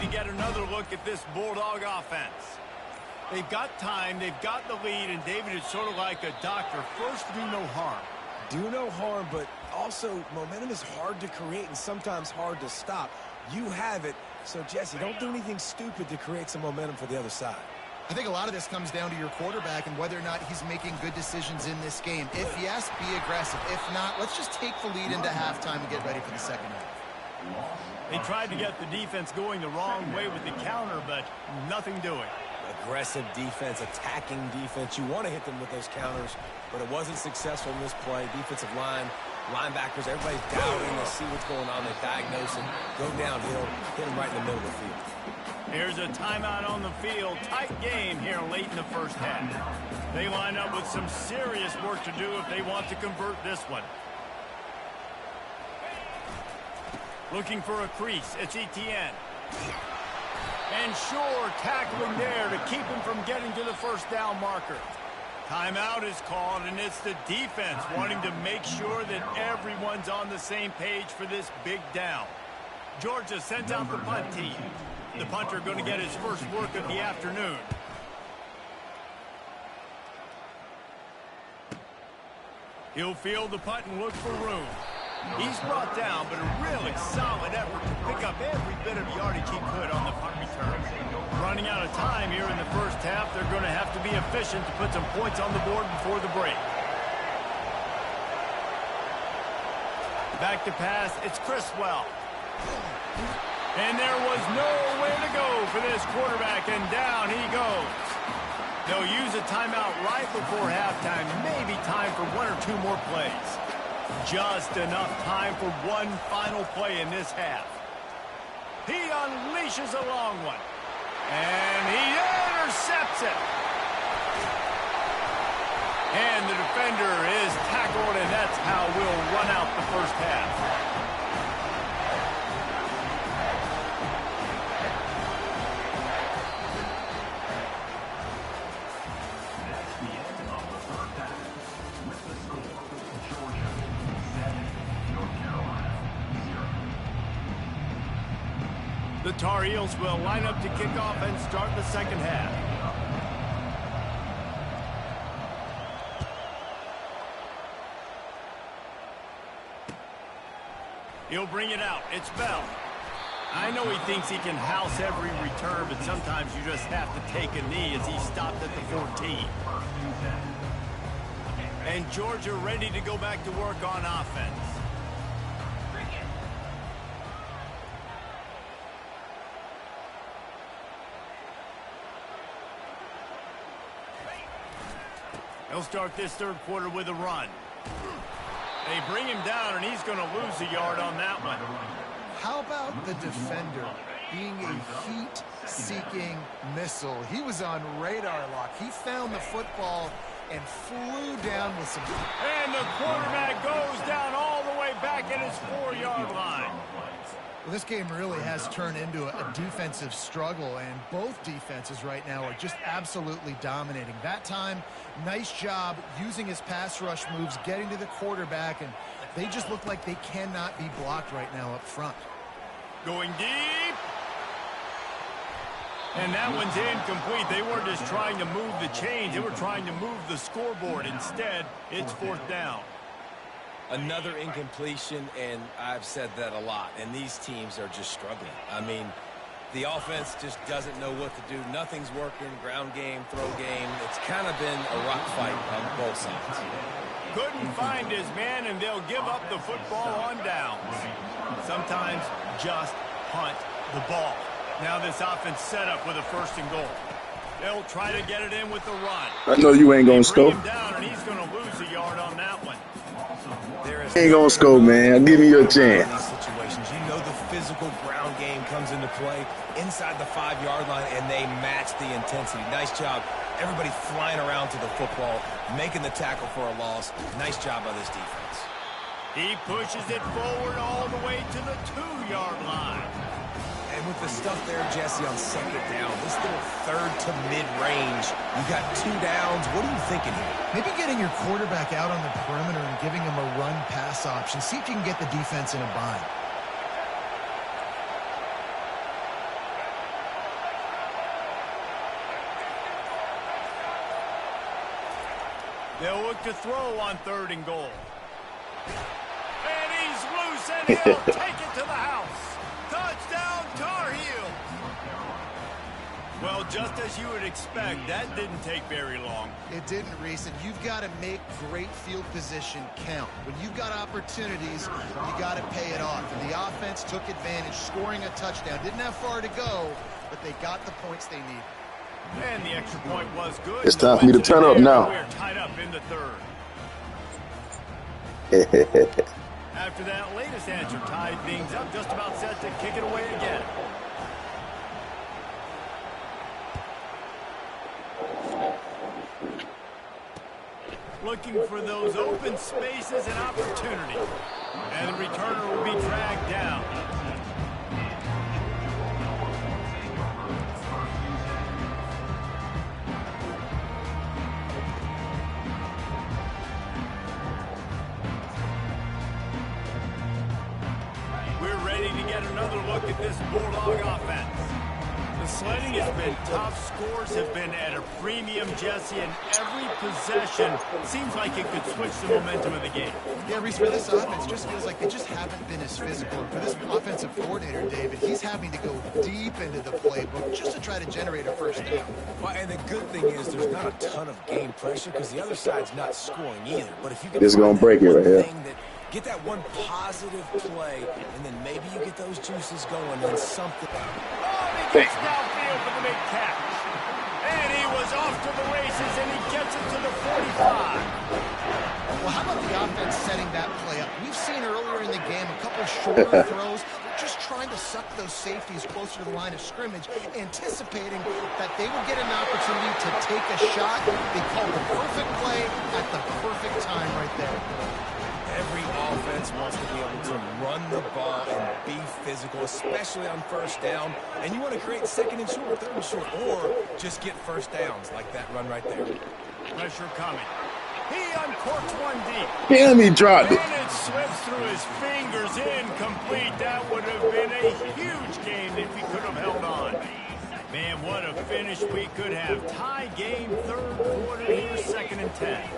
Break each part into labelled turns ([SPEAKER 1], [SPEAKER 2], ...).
[SPEAKER 1] to get another look at this Bulldog offense. They've got time, they've got the lead, and David is sort of like a doctor. First, do no harm.
[SPEAKER 2] Do no harm, but also momentum is hard to create and sometimes hard to stop. You have it, so Jesse, don't do anything stupid to create some momentum for the other side.
[SPEAKER 3] I think a lot of this comes down to your quarterback and whether or not he's making good decisions in this game. If yes, be aggressive. If not, let's just take the lead into halftime and get ready for the second half.
[SPEAKER 1] They tried to get the defense going the wrong way with the counter, but nothing doing.
[SPEAKER 2] Aggressive defense, attacking defense. You want to hit them with those counters, but it wasn't successful in this play. Defensive line, linebackers, everybody's doubting. They see what's going on. They diagnose it, go downhill, hit them right in the middle of the field.
[SPEAKER 1] Here's a timeout on the field. Tight game here late in the first half. They line up with some serious work to do if they want to convert this one. Looking for a crease. It's Etienne. And sure, tackling there to keep him from getting to the first down marker. Timeout is called, and it's the defense wanting to make sure that everyone's on the same page for this big down. Georgia sent out the punt team. The punter going to get his first work of the afternoon. He'll field the punt and look for room. He's brought down, but a really solid effort to pick up every bit of yardage he could on the punt return. Running out of time here in the first half, they're going to have to be efficient to put some points on the board before the break. Back to pass, it's Criswell. And there was nowhere to go for this quarterback, and down he goes. They'll use a timeout right before halftime, maybe time for one or two more plays. Just enough time for one final play in this half. He unleashes a long one. And he intercepts it. And the defender is tackled, and that's how we'll run out the first half. The Tar Heels will line up to kick off and start the second half. He'll bring it out. It's Bell. I know he thinks he can house every return, but sometimes you just have to take a knee as he stopped at the 14. And Georgia ready to go back to work on offense. He'll start this third quarter with a run. They bring him down, and he's going to lose a yard on that one.
[SPEAKER 3] How about the defender being a heat-seeking missile? He was on radar lock. He found the football and flew down with some...
[SPEAKER 1] And the quarterback goes down all the way back at his 4-yard line.
[SPEAKER 3] Well, this game really has turned into a defensive struggle, and both defenses right now are just absolutely dominating. That time, nice job using his pass rush moves, getting to the quarterback, and they just look like they cannot be blocked right now up front.
[SPEAKER 1] Going deep. And that one's incomplete. They weren't just trying to move the chains. They were trying to move the scoreboard. Instead, it's fourth down.
[SPEAKER 2] Another incompletion, and I've said that a lot, and these teams are just struggling. I mean, the offense just doesn't know what to do. Nothing's working, ground game, throw game. It's kind of been a rock fight on both sides.
[SPEAKER 1] Couldn't find his man, and they'll give up the football on downs. Sometimes just punt the ball. Now this offense set up with a first and goal. They'll try to get it in with the run.
[SPEAKER 4] I know you ain't going to score.
[SPEAKER 1] Bring him down, and he's going to lose a yard on that one.
[SPEAKER 4] Ain't going to score, man. Give me your chance.
[SPEAKER 2] These situations, you know the physical ground game comes into play inside the 5-yard line, and they match the intensity. Nice job. Everybody flying around to the football, making the tackle for a loss. Nice job by this defense.
[SPEAKER 1] He pushes it forward all the way to the 2-yard line.
[SPEAKER 2] And with the stuff there, Jesse, on second down, this little third to mid-range, you got 2 downs. What are you thinking here?
[SPEAKER 3] Maybe getting your quarterback out on the perimeter and giving him a run-pass option. See if you can get the defense in a bind.
[SPEAKER 1] They'll look to throw on 3rd and goal. And he's loose, and he'll take it to the house. Touchdown, Tar Heel. Well, just as you would expect, that didn't take very long.
[SPEAKER 3] It didn't, Reese, and you've got to make great field position count. When you've got opportunities, you got to pay it off. And the offense took advantage, scoring a touchdown. Didn't have far to go, but they got the points they needed.
[SPEAKER 1] And the extra point was good.
[SPEAKER 4] It's time for me to turn up now.
[SPEAKER 1] We're tied up in the 3rd. After that latest answer tied things up, just about set to kick it away again. Looking for those open spaces and opportunity. And the returner will be dragged down. We're ready to get another look at this Bulldog offense. The sledding has been tough. Scores have been at a premium, Jesse, and every possession seems like it could switch the momentum of the game.
[SPEAKER 3] Yeah, Reese, for this offense, just feels like they just haven't been as physical. For this offensive coordinator, David, he's having to go deep into the playbook just to try to generate a first down.
[SPEAKER 2] Well, and the good thing is there's not a ton of game pressure because the other side's not scoring either. But if you can
[SPEAKER 4] This is gonna break it right here.
[SPEAKER 2] Get that one positive play, and then maybe you get those juices going and something.
[SPEAKER 1] Oh, he gets downfield for the big catch. And he was off to the races, and he gets it to the 45.
[SPEAKER 3] Well, how about the offense setting that play up? We've seen earlier in the game a couple shorter throws. They're just trying to suck those safeties closer to the line of scrimmage, anticipating that they would get an opportunity to take a shot. They called the perfect play at the perfect time right there.
[SPEAKER 2] Every offense wants to be able to run the ball and be physical, especially on 1st down. And you want to create 2nd and short, 3rd and short, or just get 1st downs like that run right there.
[SPEAKER 1] Pressure coming. He uncorks one deep.
[SPEAKER 4] Damn, he dropped it.
[SPEAKER 1] And it slips through his fingers, incomplete. That would have been a huge game if he could have held on. Man, what a finish we could have. Tie game, 3rd quarter here, 2nd and 10.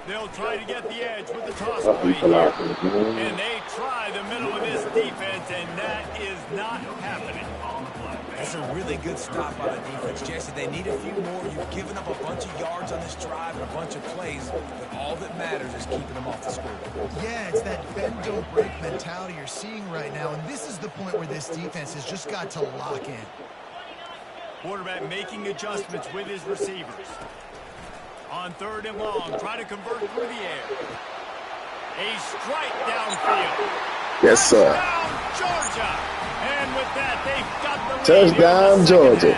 [SPEAKER 1] They'll try to get the edge with the toss play here. And they try the middle of this defense, and that is not happening.
[SPEAKER 2] That's a really good stop by the defense, Jesse. They need a few more. You've given up a bunch of yards on this drive and a bunch of plays, but all that matters is keeping them off the scoreboard.
[SPEAKER 3] Yeah, it's that bend, don't break mentality you're seeing right now, and this is the point where this defense has just got to lock in.
[SPEAKER 1] Quarterback making adjustments with his receivers. On 3rd and long, try to convert through the air. A strike downfield.
[SPEAKER 4] Yes, sir.
[SPEAKER 1] Touchdown, Georgia. And with that, they've got the lead.
[SPEAKER 4] Touchdown, Georgia.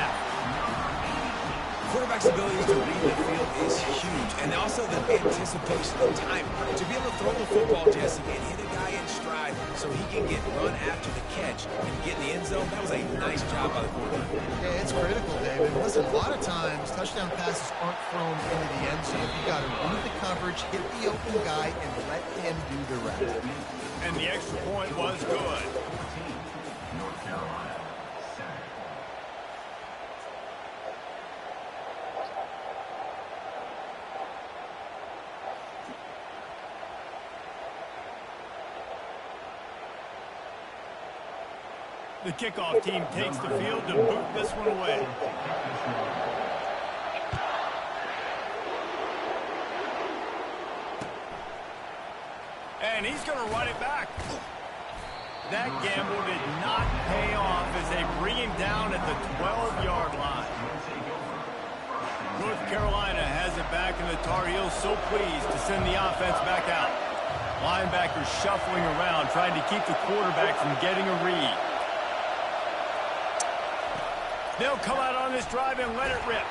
[SPEAKER 2] Quarterback's ability to read the field is huge, and also the anticipation of time. To be able to throw the football, Jesse, and hit a guy in stride so he can get run after the catch and get in the end zone, that was a nice job by the quarterback.
[SPEAKER 3] Yeah, it's critical, David. Listen, a lot of times, touchdown passes aren't thrown into the end zone. You got to read the coverage, hit the open guy, and let him do the rest.
[SPEAKER 1] And the extra point was good. The kickoff team takes the field to boot this one away. And he's going to run it back. That gamble did not pay off as they bring him down at the 12-yard line. North Carolina has it back, and the Tar Heels so pleased to send the offense back out. Linebackers shuffling around, trying to keep the quarterback from getting a read. They'll come out on this drive and let it rip.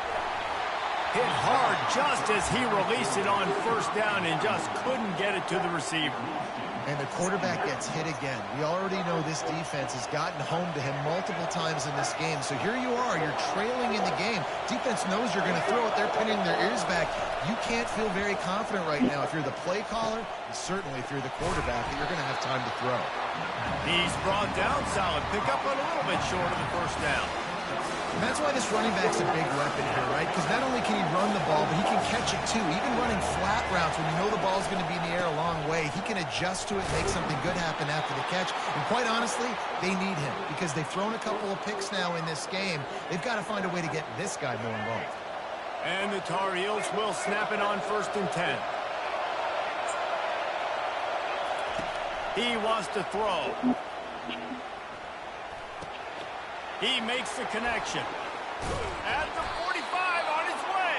[SPEAKER 1] Hit hard just as he released it on 1st down and just couldn't get it to the receiver.
[SPEAKER 3] And the quarterback gets hit again. We already know this defense has gotten home to him multiple times in this game. So here you are, you're trailing in the game. Defense knows you're going to throw it. They're pinning their ears back. You can't feel very confident right now if you're the play caller, and certainly if you're the quarterback, that you're going to have time to throw.
[SPEAKER 1] He's brought down solid. Pick up a little bit short of the 1st down.
[SPEAKER 3] And that's why this running back's a big weapon here, right? Because not only can he run the ball, but he can catch it too. Even running flat routes when you know the ball's going to be in the air a long way, he can adjust to it, make something good happen after the catch. And quite honestly, they need him because they've thrown a couple of picks now in this game. They've got to find a way to get this guy more involved.
[SPEAKER 1] And the Tar Heels will snap it on 1st and 10. He wants to throw. He makes the connection. At the 45 on his way.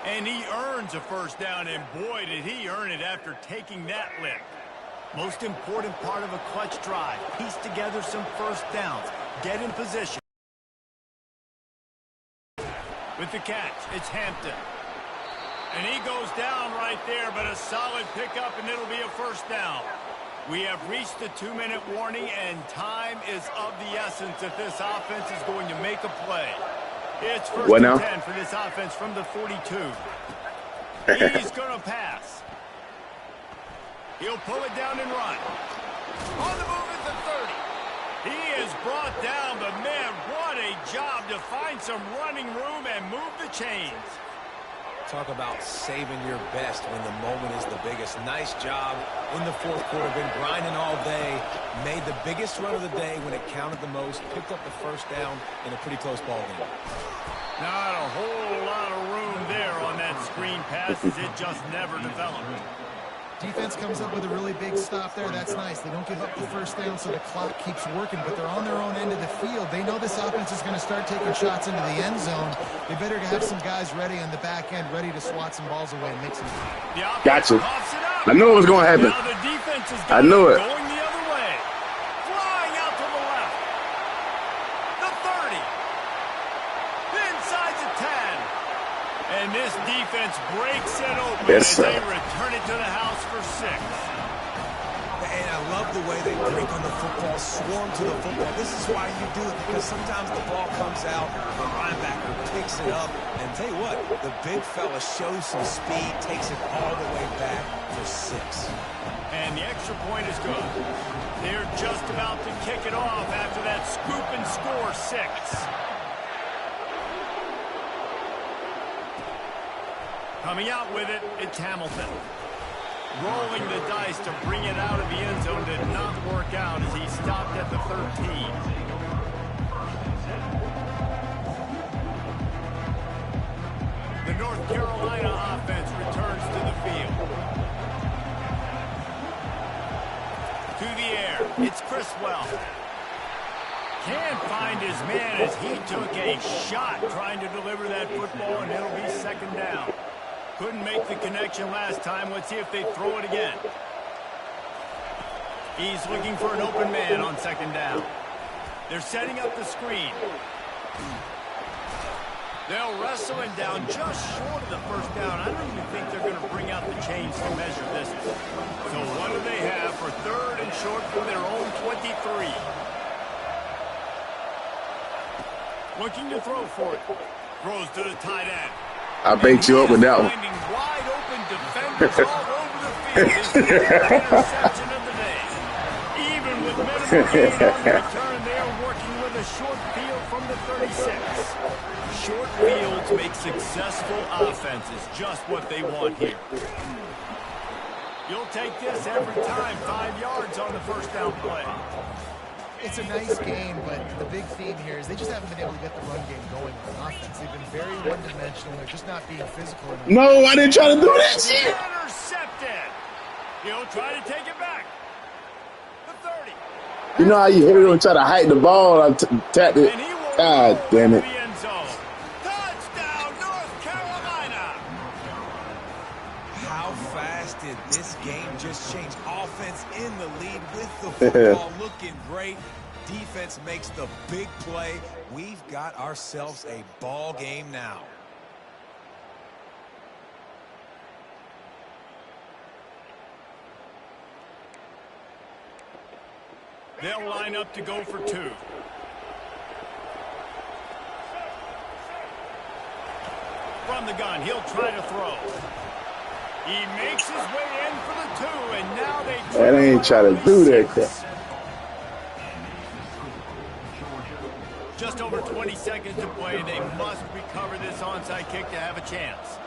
[SPEAKER 1] And he earns a first down, and boy, did he earn it after taking that lick. Most important part of a clutch drive. Piece together some first downs. Get in position. With the catch, it's Hampton. And he goes down right there, but a solid pickup, and it'll be a first down. We have reached the 2-minute warning, and time is of the essence if this offense is going to make a play. It's 1st and 10 for this offense from the 42. He's going to pass. He'll pull it down and run. On the move at the 30. He is brought down, but man, what a job to find some running room and move the chains.
[SPEAKER 2] Talk about saving your best when the moment is the biggest. Nice job in the 4th quarter. Been grinding all day. Made the biggest run of the day when it counted the most. Picked up the first down in a pretty close ball game.
[SPEAKER 1] Not a whole lot of room there on that screen pass as it just never developed.
[SPEAKER 3] Defense comes up with a really big stop there. That's nice. They don't give up the first down, so the clock keeps working, but they're on their own end of the field. They know this offense is going to start taking shots into the end zone. They better have some guys ready on the back end, ready to swat some balls away and make some.
[SPEAKER 4] Gotcha. I knew it was going to happen.
[SPEAKER 1] Now the defense is
[SPEAKER 4] I knew it.
[SPEAKER 1] Going the other way. Flying out to the left. The 30. Inside the 10. And this defense breaks it open as they return it to the house for 6.
[SPEAKER 2] And I love the way they break on the football, swarm to the football. This is why you do it, because sometimes the ball comes out, the linebacker picks it up, and tell you what, the big fella shows some speed, takes it all the way back for 6.
[SPEAKER 1] And the extra point is good. They're just about to kick it off after that scoop and score 6. Coming out with it, it's Hamilton. Rolling the dice to bring it out of the end zone did not work out as he stopped at the 13. The North Carolina offense returns to the field. To the air, it's Criswell. Can't find his man as he took a shot trying to deliver that football, and it'll be 2nd down. Couldn't make the connection last time. Let's see if they throw it again. He's looking for an open man on 2nd down. They're setting up the screen. They'll wrestle him down just short of the first down. I don't even think they're going to bring out the chains to measure this. So what do they have for 3rd and short from their own 23? Looking to throw for it. Throws to the tight end.
[SPEAKER 4] I baked you up with that one.
[SPEAKER 1] Finding wide open defenders all over the field. This is the interception of the day. Even with minimal gain on the return, they are working with a short field from the 36. Short fields make successful offenses just what they want here. You'll take this every time. 5 yards on the first down play.
[SPEAKER 3] It's a nice game, but the big theme here is they just haven't been able to get the run game going on offense. They've been very one-dimensional. They're just not being physical enough.
[SPEAKER 4] No, I didn't try to do that shit.
[SPEAKER 1] Intercepted. He'll try to take it back. The 30.
[SPEAKER 4] You know how you hit it and try to hide the ball? I tapped it. God damn it.
[SPEAKER 1] Touchdown, North Carolina.
[SPEAKER 2] How fast did this game just change? Offense in the lead with the football, looking great. Defense makes the big play. We've got ourselves a ball game now.
[SPEAKER 1] They'll line up to go for 2. From the gun, he'll try to throw. He makes his way in for the 2, and now they...
[SPEAKER 4] Man, I ain't trying to do that crap.
[SPEAKER 1] Just over 20 seconds to play. They must recover this onside kick to have a chance.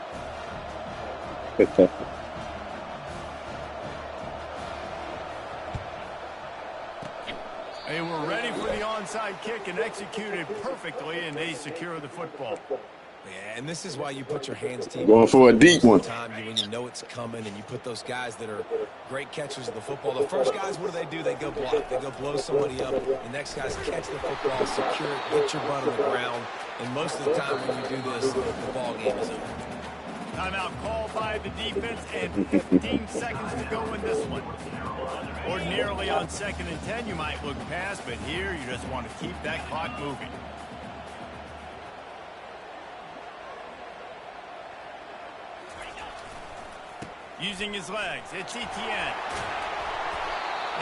[SPEAKER 1] They were ready for the onside kick and executed perfectly, and they secure the football.
[SPEAKER 2] Yeah, and this is why you put your hands team
[SPEAKER 4] Going for a deep one.
[SPEAKER 2] When you know it's coming and you put those guys that are great catchers of the football. The first guys, what do? They go block. They go blow somebody up. The next guys catch the football, secure it, get your butt on the ground. And most of the time when you do this, the ball game is over.
[SPEAKER 1] Timeout called by the defense and 15 seconds to go in this one. Ordinarily on 2nd and 10, you might look past, but here you just want to keep that clock moving. Using his legs, it's Etienne.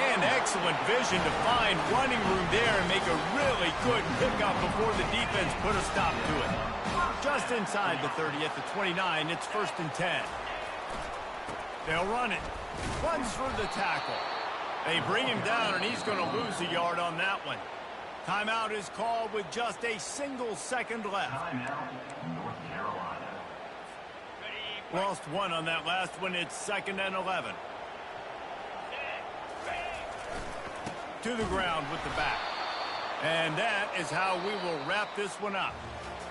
[SPEAKER 1] And excellent vision to find running room there and make a really good pickup before the defense put a stop to it. Just inside the 30 at the 29, it's 1st and 10. They'll run it. Runs for the tackle. They bring him down, and he's going to lose a yard on that one. Timeout is called with just a single second left. Lost one on that last one. It's 2nd and 11. To the ground with the back. And that is how we will wrap this one up.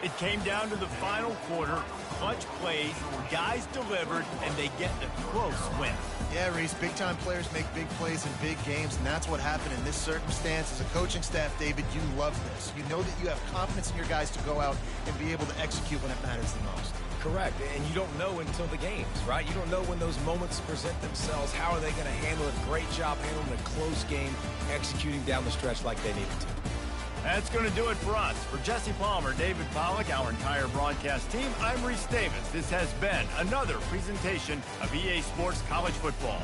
[SPEAKER 1] It came down to the final quarter. Clutch plays, guys delivered, and they get the close win.
[SPEAKER 3] Yeah, Reese, big-time players make big plays in big games, and that's what happened in this circumstance. As a coaching staff, David, you love this. You know that you have confidence in your guys to go out and be able to execute when it matters the most.
[SPEAKER 2] Correct, and you don't know until the games, right? You don't know when those moments present themselves. How are they going to handle it? Great job handling a close game, executing down the stretch like they needed to.
[SPEAKER 1] That's going to do it for us. For Jesse Palmer, David Pollack, our entire broadcast team, I'm Reese Davis. This has been another presentation of EA Sports College Football.